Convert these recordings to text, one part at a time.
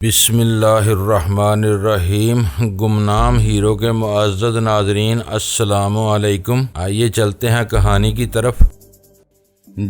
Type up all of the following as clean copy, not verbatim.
بسم اللہ الرحمن الرحیم۔ گمنام ہیرو کے معزز ناظرین، السلام علیکم۔ آئیے چلتے ہیں کہانی کی طرف۔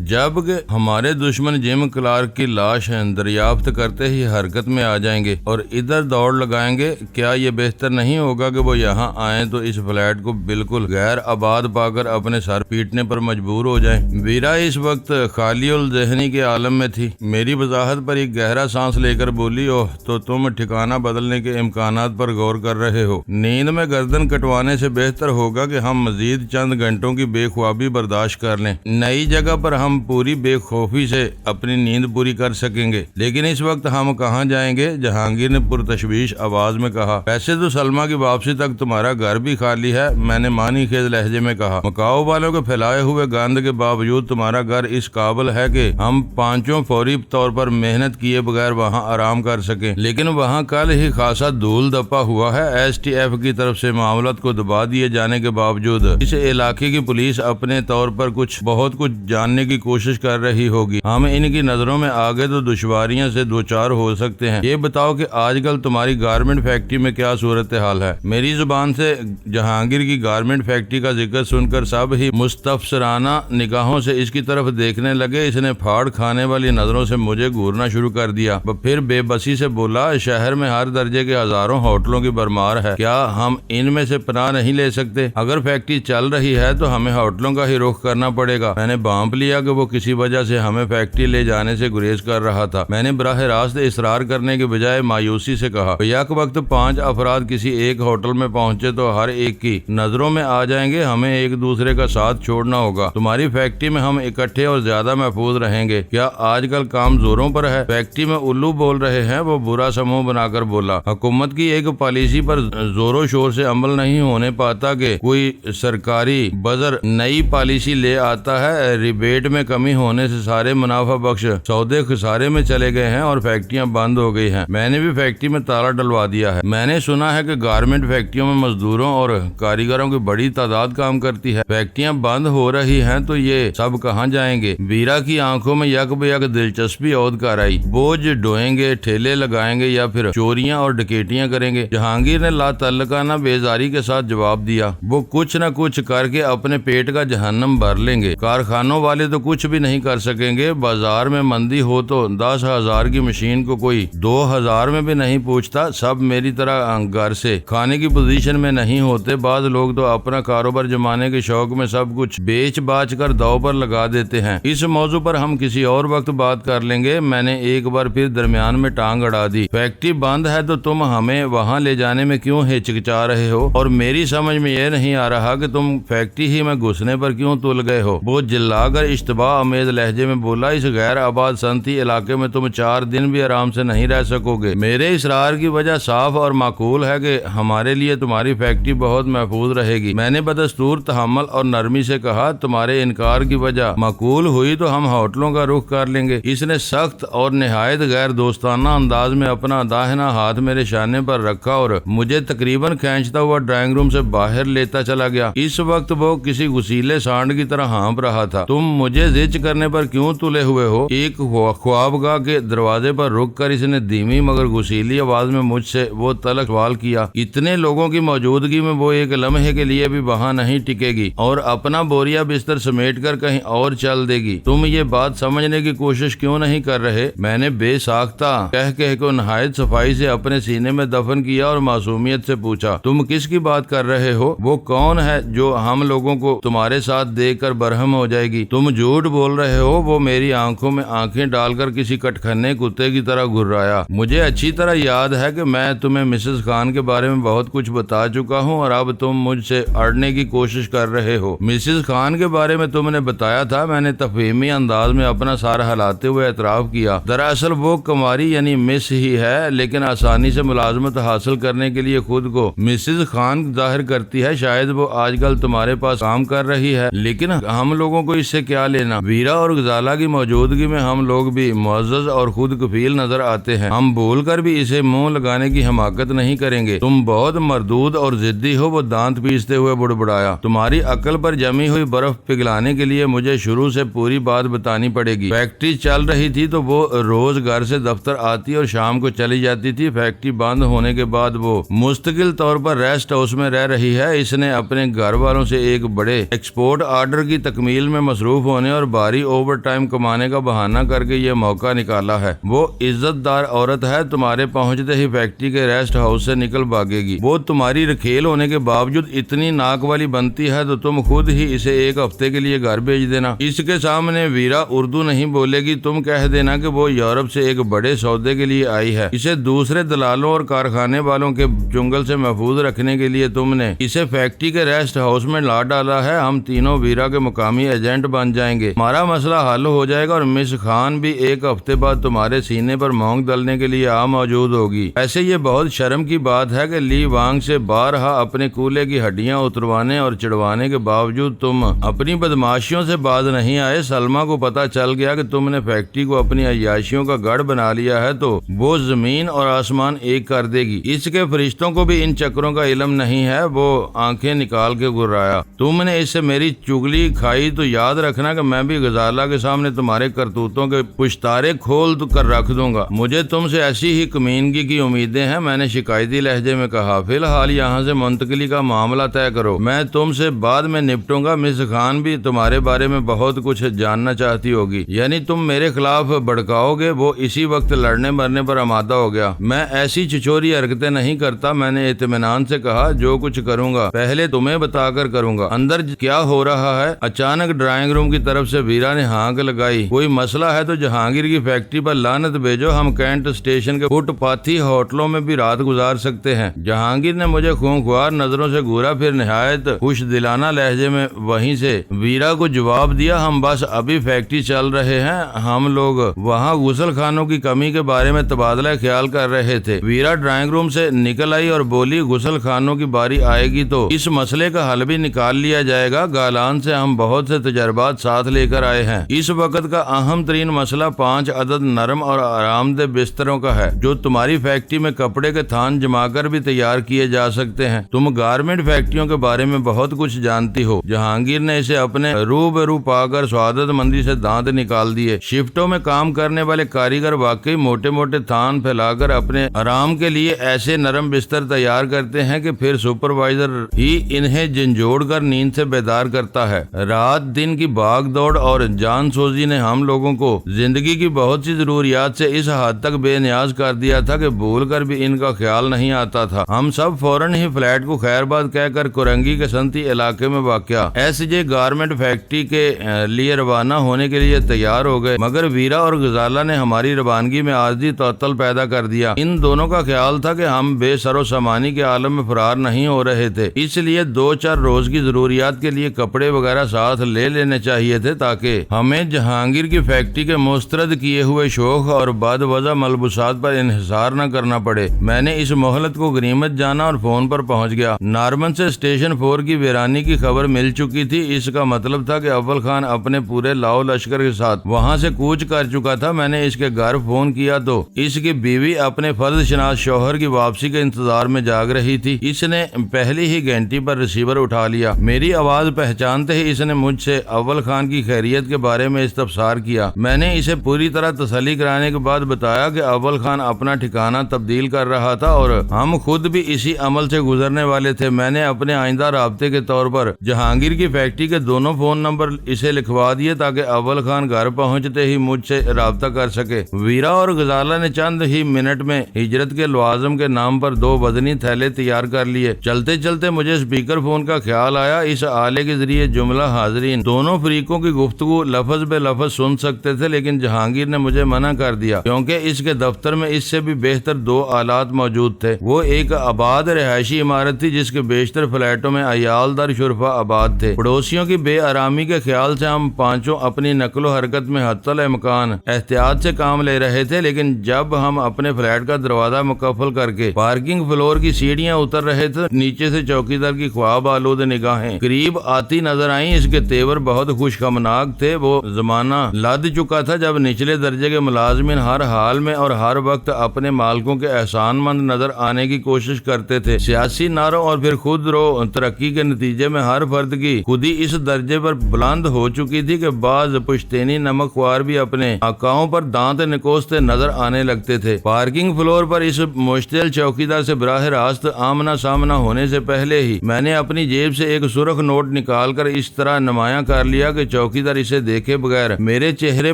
جب کہ ہمارے دشمن جم کلارک کی لاش دریافت کرتے ہی حرکت میں آ جائیں گے اور ادھر دوڑ لگائیں گے، کیا یہ بہتر نہیں ہوگا کہ وہ یہاں آئیں تو اس فلیٹ کو بالکل غیر آباد پا کر اپنے سر پیٹنے پر مجبور ہو جائیں؟ ویرا اس وقت خالی الذہنی کے عالم میں تھی۔ میری وضاحت پر ایک گہرا سانس لے کر بولی، اوہ تو تم ٹھکانہ بدلنے کے امکانات پر غور کر رہے ہو۔ نیند میں گردن کٹوانے سے بہتر ہوگا کہ ہم مزید چند گھنٹوں کی بے خوابی برداشت کر لیں۔ نئی جگہ پر ہم پوری بے خوفی سے اپنی نیند پوری کر سکیں گے، لیکن اس وقت ہم کہاں جائیں گے؟ جہانگیر نے پرتشویش آواز میں کہا۔ ویسے تو سلمہ کی واپسی تک تمہارا گھر بھی خالی ہے، میں نے معنی خیز لہجے میں کہا۔ مکاؤ والوں کے پھیلائے ہوئے گند کے باوجود تمہارا گھر اس قابل ہے کہ ہم پانچوں فوری طور پر محنت کیے بغیر وہاں آرام کر سکیں، لیکن وہاں کل ہی خاصا دھول دھپا ہوا ہے۔ ایس ٹی ایف کی طرف سے معاملات کو دبا دیے جانے کے باوجود اس علاقے کی پولیس اپنے طور پر بہت کچھ جاننے کی کوشش کر رہی ہوگی۔ ہم ان کی نظروں میں آگے تو دشواریاں سے دوچار ہو سکتے ہیں۔ یہ بتاؤ کہ آج کل تمہاری گارمنٹ فیکٹری میں کیا صورتحال ہے؟ میری زبان سے جہانگیر کی گارمنٹ فیکٹری کا ذکر سن کر سب ہی مستفسرانہ نگاہوں سے اس کی طرف دیکھنے لگے۔ اس نے پھاڑ کھانے والی نظروں سے مجھے گھورنا شروع کر دیا۔ پھر بے بسی سے بولا، شہر میں ہر درجے کے ہزاروں ہوٹلوں کی بھرمار ہے، کیا ہم ان میں سے پناہ نہیں لے سکتے؟ اگر فیکٹری چل رہی ہے تو ہمیں ہوٹلوں کا ہی رخ کرنا پڑے گا۔ میں نے بھانپ لیا کہ وہ کسی وجہ سے ہمیں فیکٹری لے جانے سے گریز کر رہا تھا۔ میں نے براہ راست اصرار کرنے کے بجائے مایوسی سے کہا، یک وقت 5 افراد کسی ایک ہوٹل میں پہنچے تو ہر ایک کی نظروں میں آ جائیں گے، ہمیں ایک دوسرے کا ساتھ چھوڑنا ہوگا۔ تمہاری فیکٹری میں ہم اکٹھے اور زیادہ محفوظ رہیں گے۔ کیا آج کل کام زوروں پر ہے؟ فیکٹری میں الو بول رہے ہیں، وہ برا سا منہ بنا کر بولا۔ حکومت کی ایک پالیسی پر زور و شور سے عمل نہیں ہونے پاتا کہ کوئی سرکاری بزر نئی پالیسی لے آتا ہے، ریبیٹ میں کمی ہونے سے سارے منافع بخش سودے خسارے میں چلے گئے ہیں اور فیکٹریاں بند ہو گئی ہیں۔ میں نے بھی فیکٹری میں تالا ڈلوا دیا ہے۔ میں نے سنا ہے کہ گارمنٹ فیکٹریوں میں مزدوروں اور کاریگروں کی بڑی تعداد کام کرتی ہے۔ فیکٹریاں بند ہو رہی ہیں تو یہ سب کہاں جائیں گے؟ ویرا کی آنکھوں میں یک بہ یک دلچسپی عود کر آئی۔ بوجھ ڈھوئیں گے، ٹھیلے لگائیں گے یا پھر چوریاں اور ڈکیٹیاں کریں گے؟ جہانگیر نے لا تعلقانہ بیزاری کے ساتھ جواب دیا، وہ کچھ نہ کچھ کر کے اپنے پیٹ کا جہنم بھر لیں گے۔ کارخانوں والے تو کچھ بھی نہیں کر سکیں گے۔ بازار میں مندی ہو تو 10,000 کی مشین کو کوئی 2,000 میں بھی نہیں پوچھتا۔ سب میری طرح گھر سے کھانے کی پوزیشن میں نہیں ہوتے۔ بعض لوگ تو اپنا کاروبار جمانے کے شوق میں سب کچھ بیچ باچ کر داؤ پر لگا دیتے ہیں۔ اس موضوع پر ہم کسی اور وقت بات کر لیں گے۔ میں نے ایک بار پھر درمیان میں ٹانگ اڑا دی۔ فیکٹری بند ہے تو تم ہمیں وہاں لے جانے میں کیوں ہچکچا رہے ہو؟ اور میری سمجھ میں یہ نہیں آ رہا کہ تم فیکٹری ہی میں گھسنے پر کیوں تل گئے ہو؟ وہ جلا کر اشتباہ آمیز لہجے میں بولا، اس غیر آباد صنعتی علاقے میں تم 4 دن بھی آرام سے نہیں رہ سکو گے۔ میرے اصرار کی وجہ صاف اور معقول ہے کہ ہمارے لیے تمہاری فیکٹری بہت محفوظ رہے گی۔ میں نے بدستور تحمل اور نرمی سے کہا، تمہارے انکار کی وجہ معقول ہوئی تو ہم ہوٹلوں کا رخ کر لیں گے۔ اس نے سخت اور نہایت غیر دوستانہ انداز میں اپنا داہنا ہاتھ میرے شانے پر رکھا اور مجھے تقریباً کھینچتا ہوا ڈرائنگ روم سے باہر لیتا چلا گیا۔ اس وقت وہ کسی غسیلے سانڈ کی طرح ہانپ رہا تھا۔ تم مجھے زچ کرنے پر کیوں تلے ہوئے ہو؟ ایک خوابگاہ کے دروازے پر رک کر اس نے دھیمی مگر غسیلی آواز میں مجھ سے وہ تلخ سوال کیا۔ اتنے لوگوں کی موجودگی میں وہ ایک لمحے کے لیے بھی وہاں نہیں ٹکے گی اور اپنا بوریا بستر سمیٹ کر کہیں اور چل دے گی۔ تم یہ بات سمجھنے کی کوشش کیوں نہیں کر رہے؟ میں نے بے ساختہ کہہ کو نہایت صفائی سے اپنے سینے میں دفن کیا اور معصومیت سے پوچھا، تم کس کی بات کر رہے ہو؟ وہ کون ہے جو ہم لوگوں کو تمہارے ساتھ دیکھ کر برہم ہو جائے گی؟ تم جھوٹ بول رہے ہو۔ وہ میری آنکھوں میں آنکھیں ڈال کر کسی کٹکھنے کتے کی طرح گھرایا۔ مجھے اچھی طرح یاد ہے کہ میں تمہیں مسز خان کے بارے میں بہت کچھ بتا چکا ہوں اور اب تم مجھ سے اڑنے کی کوشش کر رہے ہو۔ مسز خان کے بارے میں تم نے بتایا تھا، میں نے تفہیمی انداز میں اپنا سر ہلاتے ہوئے اعتراف کیا۔ دراصل وہ کماری یعنی مس ہی ہے، لیکن آسانی سے ملازمت حاصل کرنے کے لیے خود کو مسز خان ظاہر کرتی ہے۔ شاید وہ آج کل تمہارے پاس کام کر رہی ہے، لیکن ہم لوگوں کو اس سے کیا بچا لینا۔ ویرا اور غزالہ کی موجودگی میں ہم لوگ بھی معزز اور خود کفیل نظر آتے ہیں۔ ہم بھول کر بھی اسے منہ لگانے کی حماقت نہیں کریں گے۔ تم بہت مردود اور ضدی ہو، وہ دانت پیستے ہوئے بڑبڑایا۔ تمہاری عقل پر جمی ہوئی برف پگھلانے کے لیے مجھے شروع سے پوری بات بتانی پڑے گی۔ فیکٹری چل رہی تھی تو وہ روز گھر سے دفتر آتی اور شام کو چلی جاتی تھی۔ فیکٹری بند ہونے کے بعد وہ مستقل طور پر ریسٹ ہاؤس میں رہ رہی ہے۔ اس نے اپنے گھر والوں سے ایک بڑے ایکسپورٹ آرڈر کی تکمیل میں مصروف ہونے اور بھاری اوور ٹائم کمانے کا بہانہ کر کے یہ موقع نکالا ہے۔ وہ عزت دار عورت ہے، تمہارے پہنچتے ہی فیکٹری کے ریسٹ ہاؤس سے نکل بھاگے گی۔ وہ تمہاری رکھیل ہونے کے باوجود اتنی ناک والی بنتی ہے تو تم خود ہی اسے ایک ہفتے کے لیے گھر بھیج دینا۔ اس کے سامنے ویرا اردو نہیں بولے گی، تم کہہ دینا کہ وہ یورپ سے ایک بڑے سودے کے لیے آئی ہے۔ اسے دوسرے دلالوں اور کارخانے والوں کے چنگل سے محفوظ رکھنے کے لیے تم نے اسے فیکٹری کے ریسٹ ہاؤس میں لا ڈالا ہے۔ ہم تینوں ویرا کے مقامی ایجنٹ بن جائیں گے، ہمارا مسئلہ حل ہو جائے گا اور مس خان بھی ایک ہفتے بعد تمہارے سینے پر مونگ ڈلنے کے لیے موجود ہوگی۔ ایسے یہ بہت شرم کی بات ہے کہ لی وانگ سے بارہا اپنے کولے کی ہڈیاں اتروانے اور چڑھوانے کے باوجود تم اپنی بدماشیوں سے باز نہیں آئے۔ سلمہ کو پتا چل گیا کہ تم نے فیکٹری کو اپنی عیاشیوں کا گڑھ بنا لیا ہے تو وہ زمین اور آسمان ایک کر دے گی۔ اس کے فرشتوں کو بھی ان چکروں کا علم نہیں ہے۔ وہ آنکھیں نکال کے گرایا۔ تم نے اس سے میری چگلی کھائی تو یاد رکھنا کہ میں بھی غزالہ کے سامنے تمہارے کرتوتوں کے پشتارے کھول کر رکھ دوں گا۔ مجھے تم سے ایسی ہی کمینگی کی امیدیں ہیں، میں نے شکایتی لہجے میں کہا۔ فی الحال یہاں سے منتقلی کا معاملہ طے کرو، میں تم سے بعد میں نپٹوں گا۔ مس خان بھی تمہارے بارے میں بہت کچھ جاننا چاہتی ہوگی، یعنی تم میرے خلاف بڑکاؤ گے۔ وہ اسی وقت لڑنے مرنے پر آمادہ ہو گیا۔ میں ایسی چچوری حرکتیں نہیں کرتا، میں نے اطمینان سے کہا۔ جو کچھ کروں گا پہلے تمہیں بتا کر کروں گا۔ اندر کیا ہو رہا ہے؟ اچانک ڈرائنگ روم کی طرف سے ویرا نے ہانک لگائی۔ کوئی مسئلہ ہے تو جہانگیر کی فیکٹری پر لعنت بھیجو، ہم کینٹ اسٹیشن کے فٹ پاتھی ہوٹلوں میں بھی رات گزار سکتے ہیں۔ جہانگیر نے مجھے خونخوار نظروں سے گھورا، پھر نہایت خوش دلانہ لہجے میں وہیں سے ویرا کو جواب دیا۔ ہم بس ابھی فیکٹری چل رہے ہیں، ہم لوگ وہاں غسل خانوں کی کمی کے بارے میں تبادلہ خیال کر رہے تھے۔ ویرا ڈرائنگ روم سے نکل آئی اور بولی، غسل خانوں کی باری آئے گی تو اس مسئلے کا حل بھی نکال لیا جائے گا۔ گالان سے ہم بہت سے تجربات ساتھ لے کر آئے ہیں۔ اس وقت کا اہم ترین مسئلہ 5 عدد نرم اور آرام دہ بستروں کا ہے جو تمہاری فیکٹری میں کپڑے کے تھان جما کر بھی تیار کیے جا سکتے ہیں۔ تم گارمنٹ فیکٹریوں کے بارے میں بہت کچھ جانتی ہو۔ جہانگیر نے اسے اپنے روبرو پا کر سعادت مندی سے دانت نکال دیے۔ شفٹوں میں کام کرنے والے کاریگر واقعی موٹے موٹے تھان پھیلا کر اپنے آرام کے لیے ایسے نرم بستر تیار کرتے ہیں کہ پھر سپروائزر ہی انہیں جھنجھوڑ کر نیند سے بیدار کرتا ہے۔ رات دن کی بھاگ دوڑ اور جان سوزی نے ہم لوگوں کو زندگی کی بہت سی ضروریات سے اس حد تک بے نیاز کر دیا تھا کہ بھول کر بھی ان کا خیال نہیں آتا تھا۔ ہم سب فوراً ہی فلیٹ کو خیر باد کہہ کر کورنگی کے سنتی علاقے میں واقع ایس جے گارمنٹ فیکٹری کے لیے روانہ ہونے کے لیے تیار ہو گئے، مگر ویرا اور غزالہ نے ہماری روانگی میں عارضی تعطل پیدا کر دیا۔ ان دونوں کا خیال تھا کہ ہم بے سر و سامانی کے عالم میں فرار نہیں ہو رہے تھے، اس لیے 2-4 روز کی ضروریات کے لیے کپڑے وغیرہ ساتھ لے لینے چاہیے تھے تاکہ ہمیں جہانگیر کی فیکٹری کے مسترد کیے ہوئے شوق اور بد وضع ملبوسات پر انحصار نہ کرنا پڑے۔ میں نے اس مہلت کو غنیمت جانا اور فون پر پہنچ گیا۔ نارمن سے اسٹیشن 4 کی ویرانی کی خبر مل چکی تھی۔ اس کا مطلب تھا کہ اول خان اپنے پورے لاؤ لشکر کے ساتھ وہاں سے کوچ کر چکا تھا۔ میں نے اس کے گھر فون کیا تو اس کی بیوی اپنے فرض شناس شوہر کی واپسی کے انتظار میں جاگ رہی تھی۔ اس نے پہلی ہی گھنٹی پر ریسیور اٹھا لیا۔ میری آواز پہچانتے ہی اس نے مجھ سے اول خان کی خیریت کے بارے میں استفسار کیا۔ میں نے اسے پوری طرح تسلی کرانے کے بعد بتایا کہ اول خان اپنا ٹھکانہ تبدیل کر رہا تھا اور ہم خود بھی اسی عمل سے گزرنے والے تھے۔ میں نے اپنے آئندہ رابطے کے طور پر جہانگیر کی فیکٹری کے دونوں فون نمبر اسے لکھوا دیے تاکہ اول خان گھر پہنچتے ہی مجھ سے رابطہ کر سکے۔ ویرا اور غزالہ نے چند ہی منٹ میں ہجرت کے لوازم کے نام پر 2 وزنی تھیلے تیار کر لیے۔ چلتے چلتے مجھے اسپیکر فون کا خیال آیا۔ اس آلے کے ذریعے جملہ حاضرین دونوں فریقوں کی گفتگو لفظ بے لفظ سن سکتے تھے، لیکن جہانگیر نے مجھے منع کر دیا کیونکہ اس کے دفتر میں اس سے بھی بہتر 2 آلات موجود تھے۔ وہ ایک آباد رہائشی عمارت تھی جس کے بیشتر فلیٹوں میں عیال دار شرفا آباد تھے۔ پڑوسیوں کی بے آرامی کے خیال سے ہم پانچوں اپنی نقل و حرکت میں حتی الامکان احتیاط سے کام لے رہے تھے، لیکن جب ہم اپنے فلیٹ کا دروازہ مقفل کر کے پارکنگ فلور کی سیڑھیاں اتر رہے تھے، نیچے سے چوکیدار کی خواب آلود نگاہیں قریب آتی نظر آئیں۔ اس کے تیور بہت خوش خوشخمناک تھے۔ وہ زمانہ لد چکا تھا جب نچلے درجے کے ملازمین ہر حال میں اور ہر وقت اپنے مالکوں کے احسان مند نظر آنے کی کوشش کرتے تھے۔ سیاسی نعروں اور پھر خود رو ترقی کے نتیجے میں ہر فرد کی خودی اس درجے پر بلند ہو چکی تھی کہ بعض پشتینی نمک خوار بھی اپنے آقاؤں پر دانت نکوستے نظر آنے لگتے تھے۔ پارکنگ فلور پر اس مشتعل چوکیدار سے براہ راست آمنا سامنا ہونے سے پہلے ہی میں نے اپنی جیب سے ایک سرخ نوٹ نکال کر اس طرح نمایاں کر لیا کہ چوکیدار اسے دیکھے بغیر میرے چہرے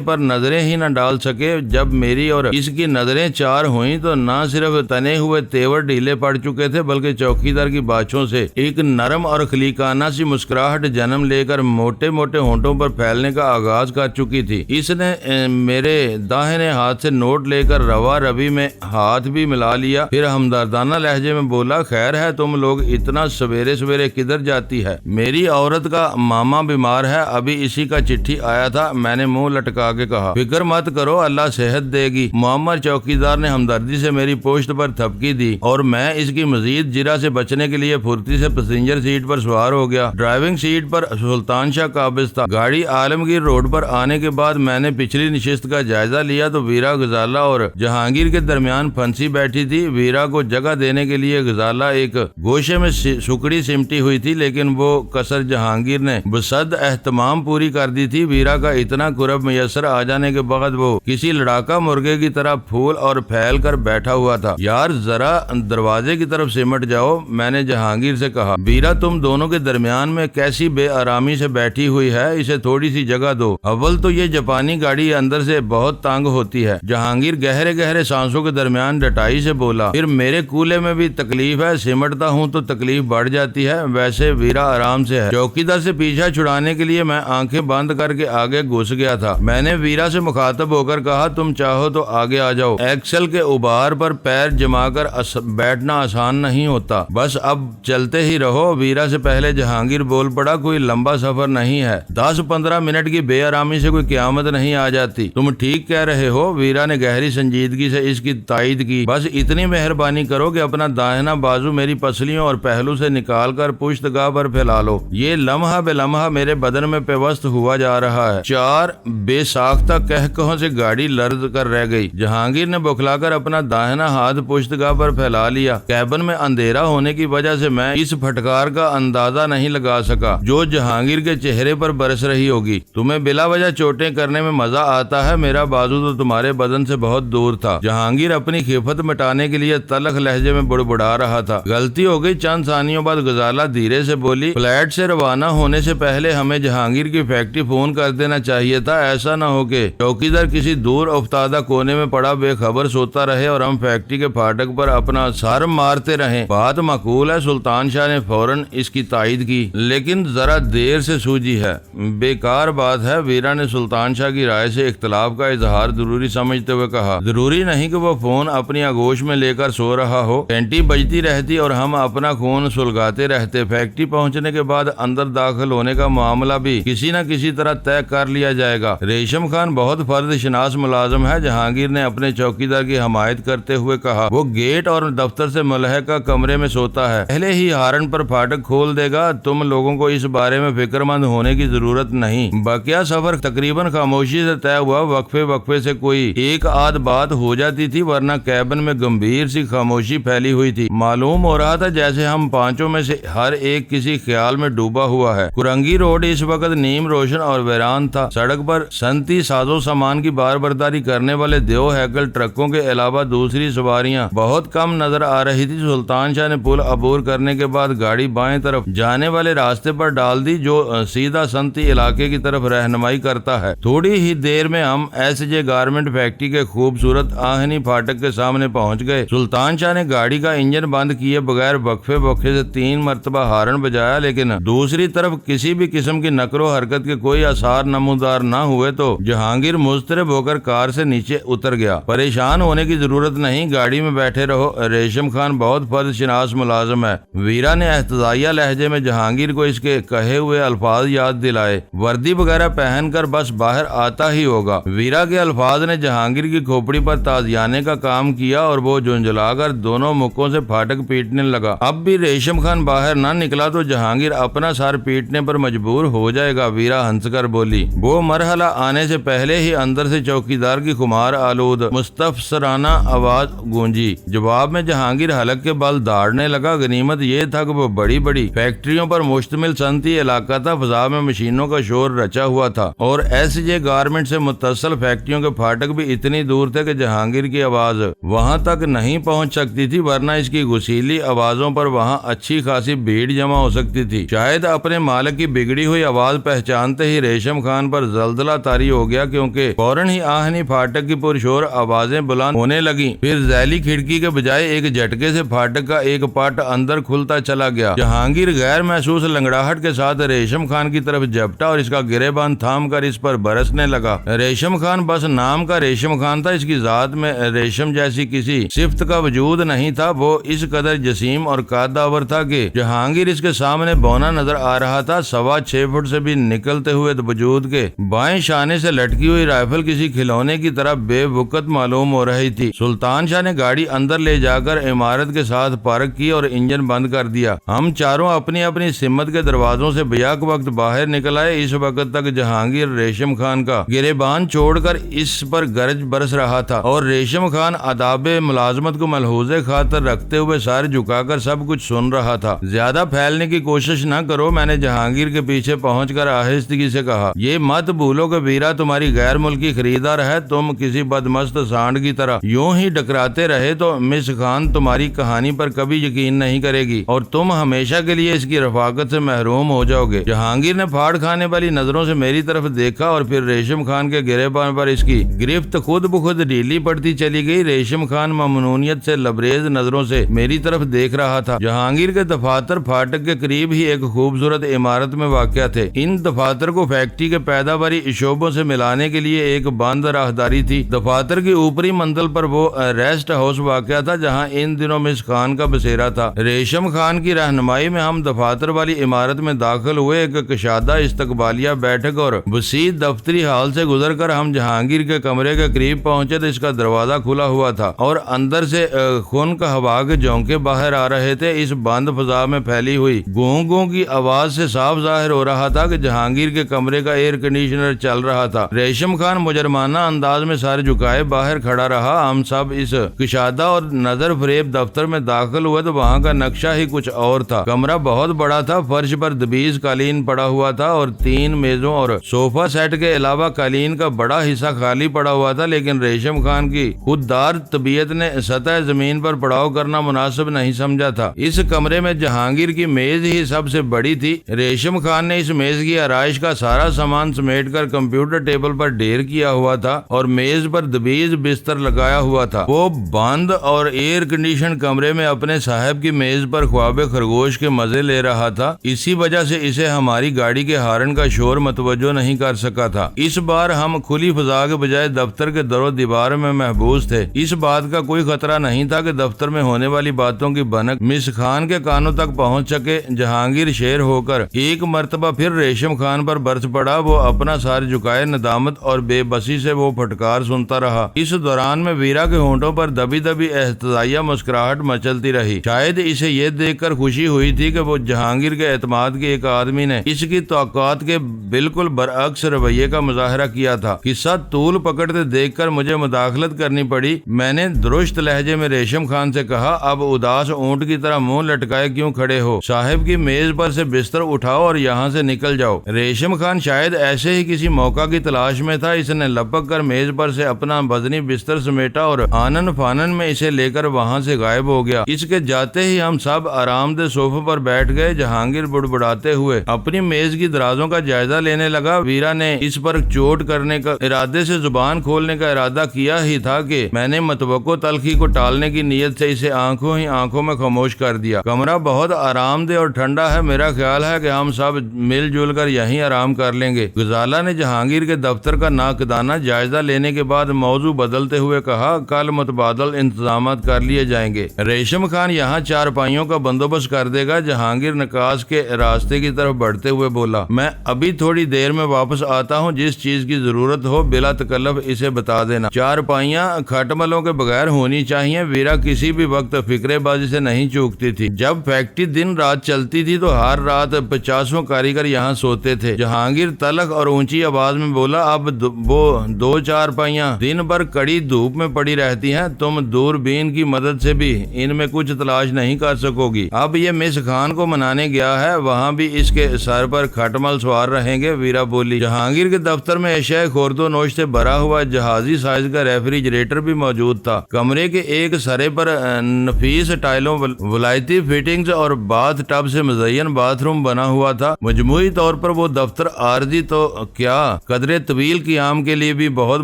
پر نظریں ہی نہ ڈال سکے۔ جب میری اور اس کی نظریں چار ہوئیں تو نہ صرف تنے ہوئے تیور ڈھیلے پڑ چکے تھے بلکہ چوکیدار کی باچھوں سے ایک نرم اور خلیقانہ سی مسکراہٹ جنم لے کر موٹے موٹے ہونٹوں پر پھیلنے کا آغاز کر چکی تھی۔ اس نے میرے داہنے ہاتھ سے نوٹ لے کر روا ربی میں ہاتھ بھی ملا لیا، پھر ہمدردانہ لہجے میں بولا، خیر ہے تم لوگ اتنا سویرے سویرے کدھر جاتی ہے؟ میری عورت کا ماما بیمار ہے، ابھی اسی کا چٹھی آیا تھا، میں نے منہ لٹکا کے کہا۔ فکر مت کرو، اللہ صحت دے گی، معمر چوکیدار نے ہمدردی سے میری پوشت پر تھپکی دی اور میں اس کی مزید جرا سے بچنے کے لیے پھرتی سے پیسنجر سیٹ پر سوار ہو گیا۔ ڈرائیونگ سیٹ پر سلطان شاہ قابض تھا۔ گاڑی عالمگیر روڈ پر آنے کے بعد میں نے پچھلی نشست کا جائزہ لیا تو ویرا غزالہ اور جہانگیر کے درمیان پھنسی بیٹھی تھی۔ ویرا کو جگہ دینے کے لیے غزالہ ایک گوشے میں سکڑی سمٹی ہوئی تھی، لیکن وہ کسر جہانگیر نے بصد اہتمام پوری کر دی تھی۔ ویرا کا اتنا قرب میسر آ جانے کے بعد وہ کسی لڑاکا مرغے کی طرح پھول اور پھیل کر بیٹھا ہوا تھا۔ یار ذرا دروازے کی طرف سمٹ جاؤ، میں نے جہانگیر سے کہا۔ ویرا تم دونوں کے درمیان میں کیسی بے آرامی سے بیٹھی ہوئی ہے، اسے تھوڑی سی جگہ دو، اول تو یہ جاپانی گاڑی اندر سے بہت تنگ ہوتی ہے۔ جہانگیر گہرے گہرے سانسوں کے درمیان ڈٹائی سے بولا، پھر میرے کولے میں بھی تکلیف ہے، سمٹتا ہوں تو تکلیف بڑھ جاتی ہے، ویسے ویرا آرام سے ہے۔ چوکیدار سے پیچھا چھڑانے کے لیے میں آنکھیں بند کر کے آگے گھس گیا تھا۔ میں نے ویرا سے مخاطب ہو کر کہا، تم چاہو تو آگے آ جاؤ، ایکسل کے ابار پر پیر جما کر بیٹھنا آسان نہیں ہوتا، بس اب چلتے ہی رہو۔ ویرا سے پہلے جہانگیر بول پڑا، کوئی لمبا سفر نہیں ہے، 10-15 منٹ کی بے آرامی سے کوئی قیامت نہیں آ جاتی، تم ٹھیک کہہ رہے ہو۔ ویرا نے گہری سنجیدگی سے اس کی تائید کی، بس اتنی مہربانی کرو کہ اپنا داہنا بازو میری پسلیوں اور پہلو سے نکال کر پشت گاہ پر پھیلا لو، یہ لمحہ بے لمحہ میرے بدن میں پیوست ہوا جا رہا ہے۔ 4 بے ساختہ کہکہوں سے گاڑی لرز کر رہ گئی۔ جہانگیر نے بکھلا کر اپنا داہنا ہاتھ پشت گاہ پر پھیلا لیا۔ کیبن میں اندھیرا ہونے کی وجہ سے میں اس پھٹکار کا اندازہ نہیں لگا سکا جو جہانگیر کے چہرے پر برس رہی ہوگی۔ تمہیں بلا وجہ چوٹیں کرنے میں مزہ آتا ہے، میرا بازو تو تمہارے بدن سے بہت دور تھا۔ جہانگیر اپنی خیفت مٹانے کے لیے تلخ لہجے میں بڑبڑا رہا تھا۔ غلطی ہو گئی۔ چند ثانیوں بعد غزالہ دھیرے سے بولی، فلیٹ سے روانہ ہونے سے پہلے ہمیں جہانگیر کی فیکٹری فون کر دینا چاہیے تھا، ایسا نہ ہو کہ چوکیدار کسی دور افتادہ کونے میں پڑا بے خبر سوتا رہے اور ہم فیکٹری کے پھاٹک پر اپنا سر مارتے رہیں۔ بات معقول ہے، سلطان شاہ نے فوراً اس کی تائید کی، لیکن ذرا دیر سے سوجی ہے، بیکار بات ہے۔ ویرا نے سلطان شاہ کی رائے سے اختلاف کا اظہار ضروری سمجھتے ہوئے کہا، ضروری نہیں کہ وہ فون اپنی آغوش میں لے کر سو رہا ہو، گھنٹی بجتی رہتی اور ہم اپنا خون سلگاتے رہتے، فیکٹری پہنچنے کے بعد اندر داخل ہونے کا معاملہ بھی کسی نہ کسی طرح طے کر لیا جائے گا۔ ریشم خان بہت فرد شناس ملازم ہے، جہانگیر نے اپنے چوکیدار کی حمایت کرتے ہوئے کہا، وہ گیٹ اور دفتر سے ملحقہ کمرے میں سوتا ہے، پہلے ہی ہارن پر پھاٹک کھول دے گا، تم لوگوں کو اس بارے میں فکر مند ہونے کی ضرورت نہیں۔ بقیہ سفر تقریباً خاموشی سے طے ہوا، وقفے وقفے سے کوئی ایک آدھ بات ہو جاتی تھی، ورنہ کیبن میں گمبھیر سی خاموشی پھیلی ہوئی تھی۔ معلوم ہو رہا تھا جیسے ہم پانچوں میں سے ہر ایک کسی خیال میں ڈوبا ہوا ہے۔ کرنگی روڈ اس وقت نیم روشن اور ویران تھا۔ سڑک پر صنعتی سازو سامان کی بار برداری کرنے والے دیو ہیکل ٹرکوں کے علاوہ دوسری سواریاں بہت کم نظر آ رہی تھی۔ سلطان شاہ نے پل عبور کرنے کے بعد گاڑی بائیں طرف جانے والے راستے پر ڈال دی جو سیدھا صنعتی علاقے کی طرف رہنمائی کرتا ہے۔ تھوڑی ہی دیر میں ہم ایس جے گارمنٹ فیکٹری کے خوبصورت آہنی پھاٹک کے سامنے پہنچ گئے۔ سلطان شاہ نے گاڑی کا انجن بند کیے بغیر وقفے وقفے سے 3 مرتبہ ہارن بجایا، لیکن دوسری طرف کسی بھی قسم کی نقل و حرکت کے کوئی آثار نمودار نہ ہوئے تو جہانگیر مضطرب ہو کر کار سے نیچے اتر گیا۔ پریشان ہونے کی ضرورت نہیں، گاڑی میں بیٹھے رہو، ریشم خان بہت فرد شناس ملازم ہے۔ ویرا نے احتجاجیہ لہجے میں جہانگیر کو اس کے کہے ہوئے الفاظ یاد دلائے، وردی وغیرہ پہن کر بس باہر آتا ہی ہوگا۔ ویرا کے الفاظ نے جہانگیر کی کھوپڑی پر تازیانے کا کام کیا اور وہ جھنجھلا کر دونوں مکوں سے پھاٹک پیٹنے لگا۔ اب بھی ریشم خان باہر نہ نکلا تو جہانگیر اپنا سر پیٹنے پر مجبور ہو جائے گا۔ ویرا ہنس کر بولی۔ وہ مرحلہ آنے سے پہلے ہی اندر سے چوکیدار کی خمار آلود مستفسرانہ آواز گونجی۔ جواب میں جہانگیر حلق کے بل داڑنے لگا۔ غنیمت یہ تھا کہ وہ بڑی بڑی فیکٹریوں پر مشتمل صنعتی علاقہ تھا۔ فضا میں مشینوں کا شور رچا ہوا تھا اور ایس جے گارمنٹ سے متصل فیکٹریوں کے پھاٹک بھی اتنی دور تھے کہ جہانگیر کی آواز وہاں تک نہیں پہنچ سکتی تھی، ورنہ اس کی غسیلی آوازوں پر وہاں اچھی خاصی بھیڑ جمع ہو سکتی تھی۔ شاید اپنے مالک کی بگڑی ہوئی آواز پہچانتے ہی ریشم خان پر زلزلہ طاری ہو گیا، کیونکہ فوراً ہی آہنی پھاٹک کی پرشور آوازیں بلند ہونے لگیں۔ پھر ذیلی کھڑکی کے بجائے ایک جھٹکے سے پھاٹک کا ایک پٹ اندر کھلتا چلا گیا۔ جہانگیر غیر محسوس لنگڑاہٹ کے ساتھ ریشم خان کی طرف جھپٹا اور اس کا گریبان تھام کر اس پر برسنے لگا۔ ریشم خان بس نام کا ریشم خان تھا، اس کی ذات میں ریشم جیسی کسی صفت کا وجود نہیں تھا۔ وہ اس قدر جسیم اور قد آور تھا کہ جہانگیر اس کے سامنے بونا نظر آ رہا تھا۔ 6.25 فٹ سے بھی نکلتے ہوئے وجود کے بائیں شانے سے لٹکی ہوئی رائفل کسی کھلونے کی طرح بے وقت معلوم ہو رہی تھی۔ سلطان شاہ نے گاڑی اندر لے جا کر عمارت کے ساتھ پارک کی اور انجن بند کر دیا۔ ہم چاروں اپنی اپنی سمت کے دروازوں سے بیک وقت باہر نکل آئے۔ اس وقت تک جہانگیر ریشم خان کا گریبان چھوڑ کر اس پر گرج برس رہا تھا اور ریشم خان آداب ملازمت کو ملحوظ خاطر رکھتے ہوئے سر جھکا کر سب کچھ سن رہا تھا۔ زیادہ پھیلنے کی کوشش نہ کرو، میں نے جہانگیر کے پیچھے پہنچ کر آہستگی سے کہا۔ یہ مت بھولو کہ ویرا تمہاری غیر ملکی خریدار ہے۔ تم کسی بدمست سانڈ کی طرح یوں ہی ڈکراتے رہے تو مس خان تمہاری کہانی پر کبھی یقین نہیں کرے گی اور تم ہمیشہ کے لیے اس کی رفاقت سے محروم ہو جاؤ گے۔ جہانگیر نے پھاڑ کھانے والی نظروں سے میری طرف دیکھا اور پھر ریشم خان کے گریبان پر اس کی گرفت خود بخود ڈھیلی پڑتی چلی گئی۔ ریشم خان ممنونیت سے لبریز نظروں سے میری طرف دیکھ رہا تھا۔ جہانگیر کے دفاتر پھاٹک کے قریب ہی ایک خوبصورت عمارت میں واقع تھے۔ ان دفاتر کو فیکٹری کے پیداواری شعبوں سے ملانے کے لیے ایک بند راہداری تھی۔ دفاتر کی اوپری منزل پر وہ ریسٹ ہاؤس واقع تھا جہاں ان دنوں مس خان کا بسیرا تھا۔ ریشم خان کی رہنمائی میں ہم دفاتر والی عمارت میں داخل ہوئے۔ ایک کشادہ استقبالیہ بیٹھک اور وسیع دفتری ہال سے گزر کر ہم جہانگیر کے کمرے کے قریب پہنچے تو اس کا دروازہ کھلا ہوا تھا اور اندر سے خنک ہوا کے جھونکے باہر آ رہے تھے۔ اس بند فضا میں پھیلی ہوئی گوں گوں کی آواز سے صاف ظاہر ہو رہا تھا کہ جہانگیر کے کمرے کا ایئر کنڈیشنر چل رہا تھا۔ ریشم خان مجرمانہ انداز میں سر جھکائے باہر کھڑا رہا۔ ہم سب اس کشادہ اور نظر فریب دفتر میں داخل ہوئے تو وہاں کا نقشہ ہی کچھ اور تھا۔ کمرہ بہت بڑا تھا، فرش پر دبیز قالین پڑا ہوا تھا اور 3 میزوں اور صوفہ سیٹ کے علاوہ قالین کا بڑا حصہ خالی پڑا ہوا تھا، لیکن ریشم خان کی خوددار طبیعت نے سطح زمین پر پڑاؤ کرنا مناسب نہیں سمجھا تھا۔ اس کمرے میں جہانگیر کی میز ہی سب سے بڑی تھی۔ ریشم خان نے اس میز کی آرائش کا سارا سامان سمیٹ کر کمپیوٹر ٹیبل پر ڈھیر کیا ہوا تھا اور میز پر دبیز بستر لگایا ہوا تھا۔ وہ بند اور ایئر کنڈیشن کمرے میں اپنے صاحب کی میز پر خواب خرگوش کے مزے لے رہا تھا۔ اسی وجہ سے اسے ہماری گاڑی کے ہارن کا شور متوجہ نہیں کر سکا تھا۔ اس بار ہم کھلی فضا کے بجائے دفتر کے در و دیوار میں محبوس تھے۔ اس بات کا کوئی خطرہ نہیں تھا کہ دفتر میں ہونے والی باتوں کی بھنک مس خان کے کانوں تک پہنچ سکے۔ جہانگیر شیر ہو کر ایک مرتبہ پھر ریشم خان پر برس پڑا۔ وہ اپنا سر جھکائے ندامت اور بے بسی سے وہ پھٹکار سنتا رہا۔ اس دوران میں ویرا کے ہونٹوں پر دبی دبی احتجاجیہ مسکراہٹ مچلتی رہی۔ شاید اسے یہ دیکھ کر خوشی ہوئی تھی کہ وہ جہانگیر کے اعتماد کے ایک آدمی نے اس کی توقعات کے بالکل برعکس رویے کا مظاہرہ کیا تھا۔ قصہ طول پکڑتے دیکھ کر مجھے مداخلت کرنی پڑی۔ میں نے درست لہجے میں ریشم خان سے کہا، اب اداس اونٹ کی طرح منہ لٹکائے کیوں کھڑے ہو؟ صاحب کی میز پر سے بستر اٹھاؤ اور یہاں سے نکل جاؤ۔ ریشم خان شاید ایسے ہی کسی موقع کی تلاش میں تھا۔ اس نے لپک کر میز پر سے اپنا وزنی بستر سمیٹا اور آنن فانن میں اسے لے کر وہاں سے غائب ہو گیا۔ اس کے جاتے ہی ہم سب آرام دہ صوفے پر بیٹھ گئے۔ جہانگیر بڑبڑاتے ہوئے اپنی میز کی درازوں کا جائزہ لینے لگا۔ ویرا نے اس پر چوٹ کرنے کا ارادے سے زبان کھولنے کا ارادہ کیا ہی تھا کہ میں نے متوقع تلخی کو ٹالنے کی نیت سے اسے آنکھوں ہی آنکھوں میں خاموش کر دیا۔ کمرہ بہت آرام دہ اور ٹھنڈا ہے۔ میرا خیال ہے کہ ہم سب مل جل کر یہیں آرام کر لیں گے۔ غزالہ نے جہانگیر کے دفتر کا ناقدانہ جائزہ لینے کے بعد موضوع بدلتے ہوئے کہا، کل متبادل انتظامات کر لیے جائیں گے۔ ریشم خان یہاں چارپائیوں کا بندوبست کر دے گا۔ جہانگیر نکاس کے راستے کی طرف بڑھتے ہوئے بولا، میں ابھی تھوڑی دیر میں واپس آتا ہوں۔ جس چیز کی ضرورت ہو بلا تکلف اسے بتا دینا۔ چارپائیاں کھٹملوں کے بغیر ہونی چاہیے۔ ویرا کسی بھی وقت فکرے بازی سے نہیں چوکتی تھی۔ جب فیکٹری دن رات چلتی تھی تو ہر رات 50 کاریگر یہاں سوتے سوتے تھے۔ جہانگیر تلخ اور اونچی آواز میں بولا، اب وہ 2 چارپائیاں دن بھر کڑی دھوپ میں پڑی رہتی ہیں، تم دوربین کی مدد سے بھی ان میں کچھ تلاش نہیں کر سکو گی۔ اب یہ مس خان کو منانے گیا ہے، وہاں بھی اس کے سر پر کھٹمل سوار رہیں گے، ویرا بولی۔ جہانگیر کے دفتر میں اشیاء خورد و نوش سے بھرا ہوا جہازی سائز کا ریفریجریٹر بھی موجود تھا۔ کمرے کے ایک سرے پر نفیس ٹائلوں، ولایتی فٹنگز اور باتھ ٹب سے مزین باتھ روم بنا ہوا تھا۔ مجموعی طور پر وہ دفتر عارضی تو کیا قدرے طویل قیام کے لیے بھی بہت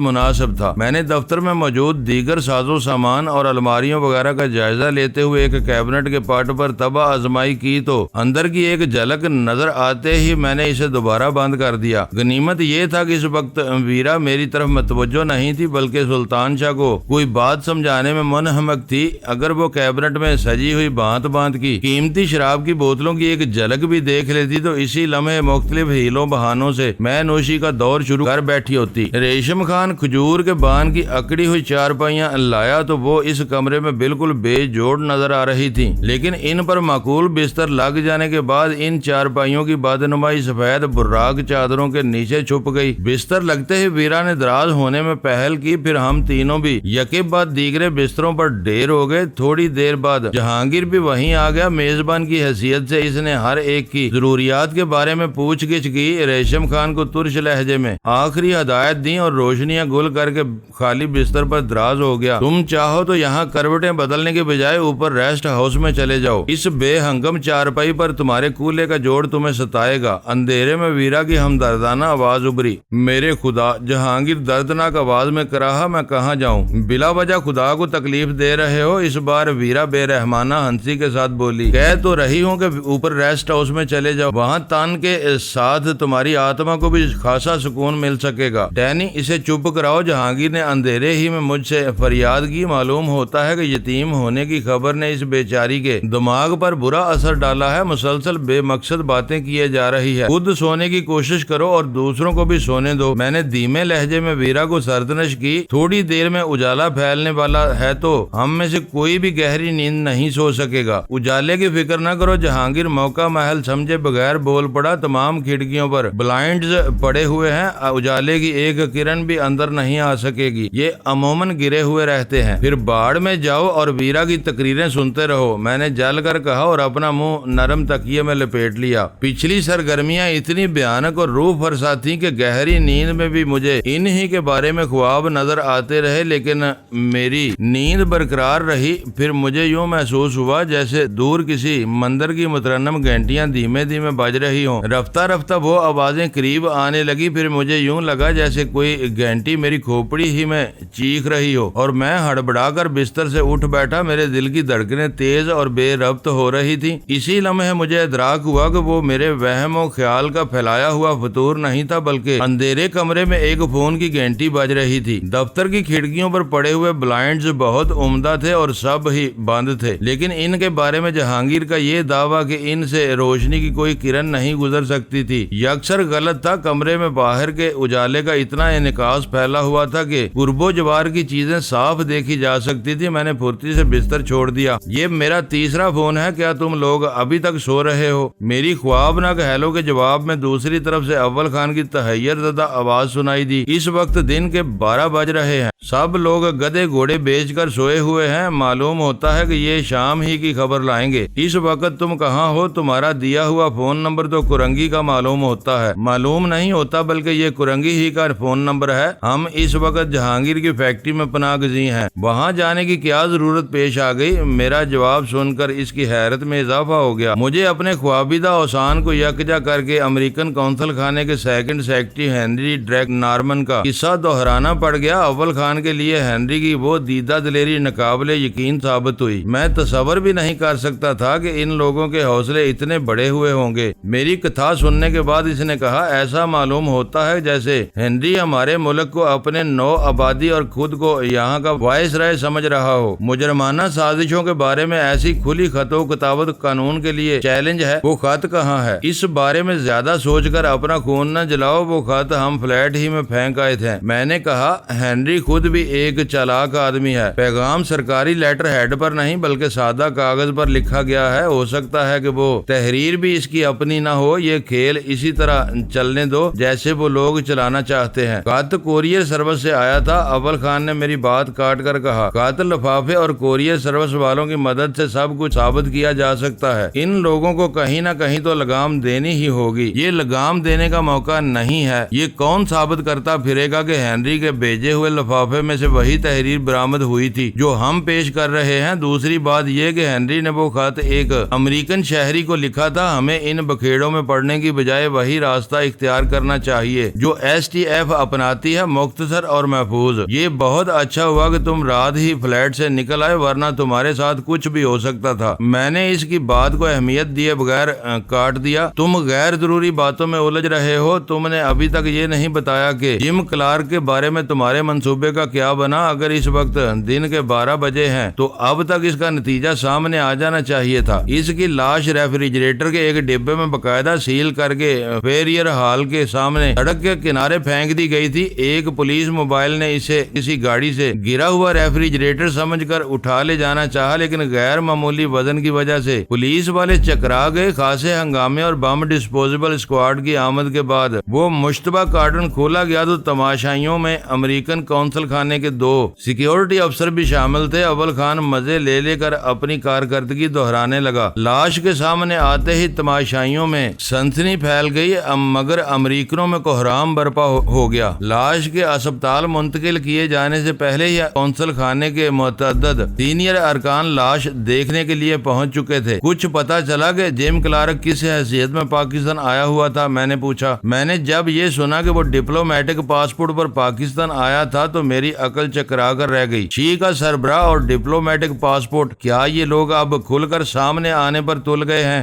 مناسب تھا۔ میں نے دفتر میں موجود دیگر ساز و سامان اور الماریوں وغیرہ کا جائزہ لیتے ہوئے ایک کیبنٹ کے پٹ پر تباہ آزمائی کی تو اندر کی ایک جھلک نظر آتے ہی میں نے اسے دوبارہ بند کر دیا۔ غنیمت یہ تھا کہ اس وقت ویرا میری طرف متوجہ نہیں تھی، بلکہ سلطان شاہ کو کوئی بات سمجھانے میں منہمک تھی۔ اگر وہ کیبنٹ میں سجی ہوئی بانت کی قیمتی شراب کی بوتلوں کی ایک جھلک بھی دیکھ لیتی تو اسی لمحے مختلف ہیلوں بہانوں سے میں نوشی کا دور شروع کر بیٹھی ہوتی۔ ریشم خان کھجور کے بان کی اکڑی ہوئی چارپائیاں لایا تو وہ اس کمرے میں بالکل بے جوڑ نظر آ رہی تھی، لیکن ان پر معقول بستر لگ جانے کے بعد ان چارپائیوں کی بدنمائی سفید براق چادروں کے نیچے چھپ گئی۔ بستر لگتے ہی ویرا نے دراز ہونے میں پہل کی، پھر ہم تینوں بھی یکے بعد دیگرے بستروں پر ڈھیر ہو گئے۔ تھوڑی دیر بعد جہانگیر بھی وہیں آ گیا۔ میزبان کی حیثیت سے اس نے ہر ایک کی ضروریات کے بارے میں پوچھ گچھ کی۔ ریشم خان کو ترش لہجے میں آخری ہدایت دی اور روشنیاں گل کر کے خالی بستر پر دراز ہو گیا۔ تم چاہو تو یہاں کروٹیں بدلنے کے بجائے اوپر ریسٹ ہاؤس میں چلے جاؤ، اس بے ہنگم چارپائی پر تمہارے کولے کا جوڑ تمہیں ستائے گا۔ اندھیرے میں ویرا کی ہمدردانہ آواز ابری۔ میرے خدا، جہانگیر دردناک آواز میں کراہا، میں کہاں جاؤں؟ بلا وجہ خدا کو تکلیف دے رہے ہو؟ اس بار ویرا بے رحمانہ ہنسی کے ساتھ بولی۔ کہہ تو رہی ہوں کہ اوپر ریسٹ ہاؤس میں چلے جاؤ، وہاں تن کے ساتھ تمہاری آتما کو بھی خاصا سکون مل سکے گا۔ ڈینی، اسے چپ کراؤ، جہانگیر نے اندھیرے ہی میں مجھ سے فریاد کی۔ معلوم ہوتا ہے کہ یتیم ہونے کی خبر نے اس بیچاری کے دماغ پر برا اثر ڈالا ہے، مسلسل بے مقصد باتیں کیے جا رہی ہے۔ خود سونے کی کوشش کرو اور دوسروں کو بھی سونے دو۔ میں نے دھیمے لہجے میں ویرا کو سرزنش کی۔ تھوڑی دیر میں اجالا پھیلنے والا ہے تو ہم میں سے کوئی بھی گہری نیند نہیں سو سکے گا۔ اجالے کی فکر نہ کرو، جہانگیر موقع محل سمجھے بغیر بول پڑا۔ تمام کھڑکیوں پر بلائنڈز پڑے ہوئے ہیں، اجالے کی ایک کرن بھی اندر نہیں آ سکے گی، یہ عموماً گرے ہوئے رہتے ہیں۔ پھر باڑ میں جاؤ اور ویرا کی تقریریں سنتے رہو، میں نے جل کر کہا اور اپنا منہ نرم تکیے میں لپیٹ لیا۔ پچھلی سرگرمیاں اتنی بھیانک اور روح فرسا تھیں کہ گہری نیند میں بھی مجھے انہی کے بارے میں خواب نظر آتے رہے، لیکن میری نیند برقرار رہی۔ پھر مجھے یوں محسوس ہوا جیسے دور کسی مندر کی مترنم گھنٹیاں دھیمے دھیمے بج رہی ہوں۔ رفتہ رفتہ وہ آوازیں قریب آنے لگی، پھر مجھے یوں لگا جیسے کوئی گھنٹی میری کھوپڑی ہی میں چیخ رہی ہو، اور میں ہڑبڑا کر بستر سے اٹھ بیٹھا۔ میرے دل کی دھڑکنیں تیز اور بے ربط ہو رہی تھی۔ اسی لمحے مجھے ادراک ہوا کہ وہ میرے وہم و خیال کا پھیلایا ہوا فطور نہیں تھا، بلکہ اندھیرے کمرے میں ایک فون کی گھنٹی بج رہی تھی۔ دفتر کی کھڑکیوں پر پڑے ہوئے بلائنڈز بہت عمدہ تھے اور سب ہی بند تھے، لیکن ان کے بارے میں جہانگیر کا یہ دعویٰ کہ ان سے روشنی کی کوئی کرن نہیں گزر سکتی تھی یکسر غلط تھا۔ کمرے میں باہر کے اجالے کا اتنا انعکاس پھیلا ہوا تھا کہ قرب و جوار کی چیزیں صاف دیکھی جا سکتی تھی۔ میں نے پھرتی سے بستر چھوڑ دیا۔ یہ میرا تیسرا فون ہے، کیا تم لوگ ابھی تک سو رہے ہو؟ میری خوابناک ہیلو کے جواب میں دوسری طرف سے اول خان کی تحیر زدہ آواز سنائی دی۔ اس وقت دن کے 12 بج رہے ہیں، سب لوگ گدے گھوڑے بیچ کر سوئے ہوئے ہیں، معلوم ہوتا ہے کہ یہ شام ہی کی خبر لائیں گے۔ اس وقت تم کہاں ہو؟ تمہارا دیا ہوا فون نمبر تو کرنگی کا معلوم ہوتا ہے۔ معلوم نہیں ہوتا، بلکہ یہ کرنگی ہی کا فون نمبر ہے۔ ہم اس وقت جہانگیر کی فیکٹری میں پناہ گزین ہیں، وہاں جانے کی کیا ضرورت پیش آ گئی؟ میرا جواب سن کر اس کی حیرت میں اضافہ ہو گیا۔ مجھے اپنے خوابیدہ اوسان کو یکجا کر کے امریکن کونسل خانے کے second secretary Henry Drake Norman کا قصہ دہرانا پڑ گیا۔ اول خان کے لیے ہنری کی وہ دیدہ دلیری ناقابل یقین ثابت ہوئی۔ میں تصور بھی نہیں کر سکتا تھا کہ ان لوگوں کے حوصلے اتنے بڑے ہوئے ہوں گے۔ میری کتھا سننے کے بعد اس نے کہا، ایسا معلوم ہوتا ہے جیسے ہنری ہمارے ملک کو اپنے نو آبادی اور خود کو یہاں کا وائس رائے سمجھ رہا ہو۔ مجرمانہ سازشوں کے بارے میں ایسی کھلی خط و کتابت قانون کے لیے چیلنج ہے۔ وہ خط کہاں ہے؟ اس بارے میں زیادہ سوچ کر اپنا خون نہ جلاؤ، وہ خط ہم فلیٹ ہی میں پھینک آئے تھے۔ میں نے کہا، ہنری خود بھی ایک چالاک آدمی ہے۔ پیغام سرکاری لیٹر ہیڈ پر نہیں بلکہ سادہ کاغذ پر لکھا گیا ہے۔ ہو سکتا ہے کہ وہ تحریر بھی اس کی اپنی نہ ہو۔ یہ کھیل اسی طرح چلنے دو جیسے وہ لوگ چلانا چاہتے ہیں۔ خط کوریئر سروس سے آیا تھا۔ اول خان نے میری بات کاٹ کر کہا، خط، لفافے اور کوریئر سروس والوں کی مدد سے سب کچھ ثابت کیا جا سکتا ہے۔ ان لوگوں کو کہیں نہ کہیں تو لگام دینی ہی ہوگی۔ یہ لگام دینے کا موقع نہیں ہے۔ یہ کون ثابت کرتا پھرے گا کہ ہنری کے بھیجے ہوئے لفافے میں سے وہی تحریر برآمد ہوئی تھی جو ہم پیش کر رہے ہیں؟ دوسری بات یہ کہ ہنری نے وہ خط ایک امریکن شہری کو لکھا تھا۔ ہمیں ان بکھیڑوں میں پڑنے کی بجائے وہی راستہ اختیار کرنا چاہیے جو ایس ٹی ایف اپناتی ہے، مختصر اور محفوظ۔ یہ بہت اچھا ہوا کہ تم رات ہی فلیٹ سے نکل آئے، ورنہ تمہارے ساتھ کچھ بھی ہو سکتا تھا۔ میں نے اس کی بات کو اہمیت دیے بغیر کاٹ دیا۔ تم غیر ضروری باتوں میں الجھ رہے ہو۔ تم نے ابھی تک یہ نہیں بتایا کہ جم کلارک کے بارے میں تمہارے منصوبے کا کیا بنا۔ اگر اس وقت دن کے 12 بجے ہیں تو اب تک اس کا نتیجہ سامنے آ جانا چاہیے تھا۔ اس کی لاش ریفریجریٹر کے ایک ڈبے میں باقاعدہ سیل کر کے فیریئر ہال کے سامنے سڑک کے کنارے پھینک دی گئی تھی۔ ایک پولیس موبائل نے اسے کسی گاڑی سے گرا ہوا ریفریجریٹر سمجھ کر اٹھا لے جانا چاہا، لیکن غیر معمولی وزن کی وجہ سے پولیس والے چکرا گئے۔ خاصے ہنگامے اور بم ڈسپوزیبل اسکواڈ کی آمد کے بعد وہ مشتبہ کارٹن کھولا گیا تو تماشائیوں میں امریکن قونصل خانے کے 2 سیکیورٹی افسر بھی شامل تھے۔ اول خان مزے لے لے کر اپنی کارکردگی دہرانے لگا۔ لاش کے سامنے آتے ہی تماشائیوں میں سنسنی پھیل گئی، مگر امریکنوں میں کوہرام برپا ہو گیا۔ لاش کے اسپتال منتقل کیے جانے سے پہلے ہی قونصل خانے کے متعدد سینئر ارکان لاش دیکھنے کے لیے پہنچ چکے تھے۔ کچھ پتا چلا کہ جم کلارک کس حیثیت میں پاکستان آیا ہوا تھا؟ میں نے پوچھا۔ میں نے جب یہ سنا کہ وہ ڈپلومیٹک پاسپورٹ پر پاکستان آیا تھا تو میری عقل چکرا کر رہ گئی۔ شی کا سربراہ اور ڈپلومیٹک پاسپورٹ، کیا یہ لوگ اب کھل کر سامنے آنے پر تل گئے ہیں؟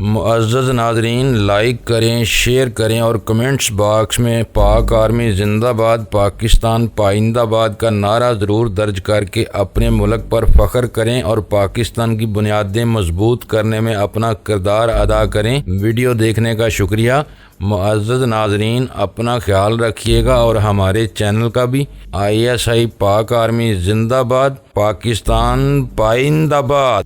معزز ناظرین، لائک کریں، شیئر کریں اور کمنٹس باکس میں پاک آرمی زندہ باد، پاکستان پائندہ باد کا نعرہ ضرور درج کر کے اپنے ملک پر فخر کریں اور پاکستان کی بنیادیں مضبوط کرنے میں اپنا کردار ادا کریں۔ ویڈیو دیکھنے کا شکریہ۔ معزز ناظرین، اپنا خیال رکھیے گا اور ہمارے چینل کا بھی۔ ISI پاک آرمی زندہ باد، پاکستان پائندہ باد۔